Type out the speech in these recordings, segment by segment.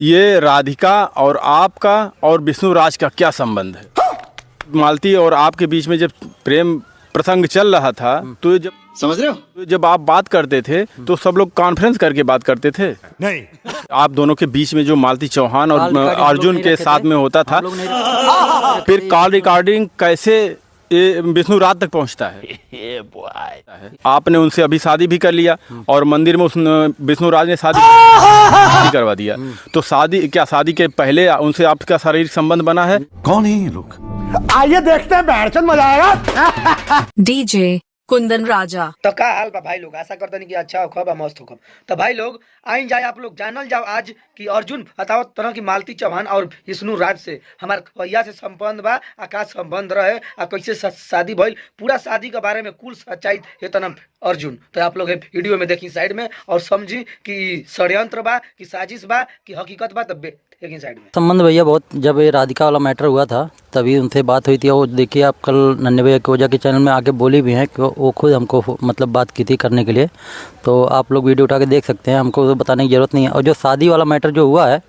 ये राधिका और आपका और विष्णुराज का क्या संबंध है? मालती और आपके बीच में जब प्रेम प्रसंग चल रहा था तो जब समझ रहे हो, जब आप बात करते थे तो सब लोग कॉन्फ्रेंस करके बात करते थे। नहीं आप दोनों के बीच में जो मालती चौहान और अर्जुन के साथ में होता था, फिर कॉल रिकॉर्डिंग कैसे ये विष्णुराज तक पहुंचता है? आपने उनसे अभी शादी भी कर लिया और मंदिर में उस विष्णुराज ने शादी करवा दिया। तो शादी के पहले उनसे आपका शारीरिक संबंध बना है? कौन है ये लोग? आइए देखते हैं, बैठचंद मजा आएगा। डीजे कुंदन राजा। तो का हाल बा भाई लोग, आशा करते नहीं कि अच्छा हो खब मस्त हो। तो भाई लोग आइन जाए, आप लोग जानल जाओ आज कि अर्जुन बताओ तरह की मालती चौहान और विष्णुराज से हमार भैया से संबंध बा, का संबंध रहे आ कैसे शादी भइल, पूरा शादी के बारे में कुल सच्चाई है तना अर्जुन। तो आप लोग वीडियो में देखी साइड में और समझी कि षड्यंत्र बा कि साजिश बा कि हकीकत बा, तब देखी साइड में। संबंध भैया बहुत, जब ये राधिका वाला मैटर हुआ था तभी उनसे बात हुई थी। और देखिए आप कल नन्हे भैया के वजह के चैनल में आके बोली भी हैं कि वो खुद हमको मतलब बात की थी करने के लिए। तो आप लोग वीडियो उठा के देख सकते हैं, हमको बताने की ज़रूरत नहीं है। और जो शादी वाला मैटर जो हुआ है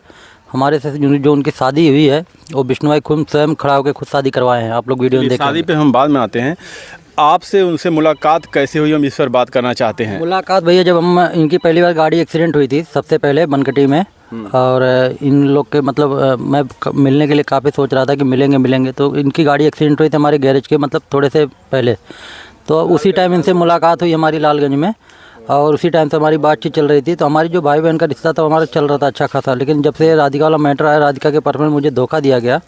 हमारे से, जो उनकी शादी हुई है वो विष्णु भाई खुद स्वयं खड़ा होकर खुद शादी करवाए हैं। आप लोग वीडियो में देख, शादी पे हम बाद में आते हैं। आपसे उनसे मुलाकात कैसे हुई, हम इस पर बात करना चाहते हैं। मुलाकात भैया जब हम इनकी पहली बार गाड़ी एक्सीडेंट हुई थी सबसे पहले बनकटी में, और इन लोग के मतलब मैं मिलने के लिए काफ़ी सोच रहा था कि मिलेंगे। तो इनकी गाड़ी एक्सीडेंट हुई थी हमारे गैरेज के मतलब थोड़े से पहले। तो उसी टाइम इनसे मुलाकात हुई हमारी लालगंज में, और उसी टाइम से हमारी बातचीत चल रही थी। तो हमारी जो भाई बहन का रिश्ता था हमारा चल रहा था अच्छा खासा। लेकिन जब से राधिका वाला मैटर आया, राधिका के पर्स में मुझे धोखा दिया गया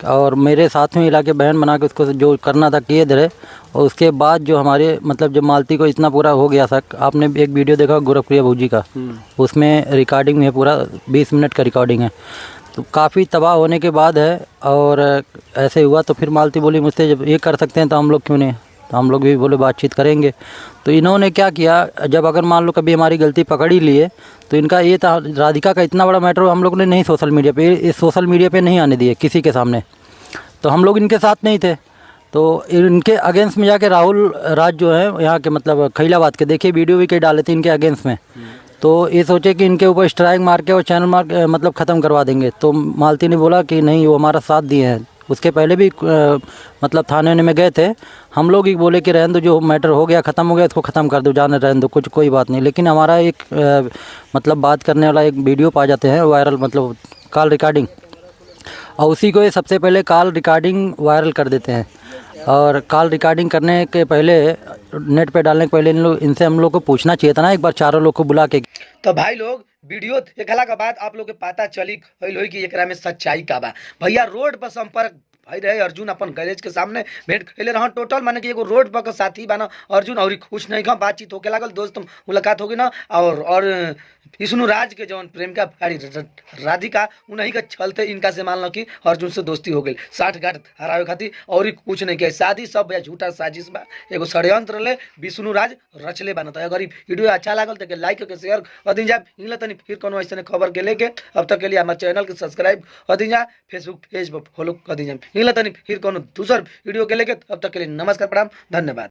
और मेरे साथ में मिला के बहन बना के उसको जो करना था किए धरे। और उसके बाद जो हमारे मतलब जब मालती को इतना पूरा हो गया था, आपने एक वीडियो देखा गोरखप्रिया भूजी का, उसमें रिकॉर्डिंग में पूरा 20 मिनट का रिकॉर्डिंग है। तो काफ़ी तबाह होने के बाद है और ऐसे हुआ। तो फिर मालती बोली मुझसे जब ये कर सकते हैं तो हम लोग क्यों नहीं, तो हम लोग भी बोले बातचीत करेंगे। तो इन्होंने क्या किया, जब अगर मान लो कभी हमारी गलती पकड़ ही लिए तो इनका ये था, राधिका का इतना बड़ा मैटर हम लोग ने नहीं सोशल मीडिया पे नहीं आने दिए किसी के सामने। तो हम लोग इनके साथ नहीं थे। तो इनके अगेंस्ट में जाके राहुल राज जो है यहाँ के मतलब खैलाबाद के, देखिए वीडियो भी कई डाले थे इनके अगेंस्ट में। तो ये सोचे कि इनके ऊपर स्ट्राइक मार के और चैनल मार मतलब ख़त्म करवा देंगे। तो मालती ने बोला कि नहीं, वो हमारा साथ दिए हैं। उसके पहले भी मतलब थाने में गए थे, हम लोग ही बोले कि रहने दो, जो मैटर हो गया ख़त्म हो गया इसको ख़त्म कर दो, जाने रहने दो, कुछ कोई बात नहीं। लेकिन हमारा एक मतलब बात करने वाला एक वीडियो पा जाते हैं वायरल, मतलब कॉल रिकॉर्डिंग, और उसी को ये सबसे पहले कॉल रिकॉर्डिंग वायरल कर देते हैं। और कॉल रिकॉर्डिंग करने के पहले, नेट पे डालने के पहले इनसे हम लोग को पूछना चाहिए था ना एक बार, चारों लोग को बुला के। तो भाई लोग वीडियो देखला के बाद आप लोग के पता चली कि एकरा में सच्चाई का बा। भैया रोड पर संपर्क भाई रहे अर्जुन अपन गैरेज के सामने भेंट खेले रहा टोटल, माने कि एगो रोड पर का साथी बाना अर्जुन, और कुछ नहीं का बातचीत होके लागल, दोस्त मुलाकात होगी ना। और विष्णुराज के जौन प्रेम का राधिका उन्हीं के चलते इनका से मान लो कि अर्जुन से दोस्ती हो गई, 60 गांठ हरावे खातिर, और कुछ नहीं किया। शादी सब झूठा साजिश बा, एगो षड्यंत्र ले विष्णुराज रचले बाना। तो अगर वीडियो अच्छा लागल तो लाइक करके शेयर कर दी जा। इनला तनी फिर कोनो ऐसे खबर के लेके अब तक के लिए हमारे चैनल के सब्सक्राइब कर दी जा, फेसबुक पेज पर फॉलो कर दी जा। इनला तनी फिर कोनो दूसर वीडियो के लेके अब तक के लिए नमस्कार, प्रणाम, धन्यवाद।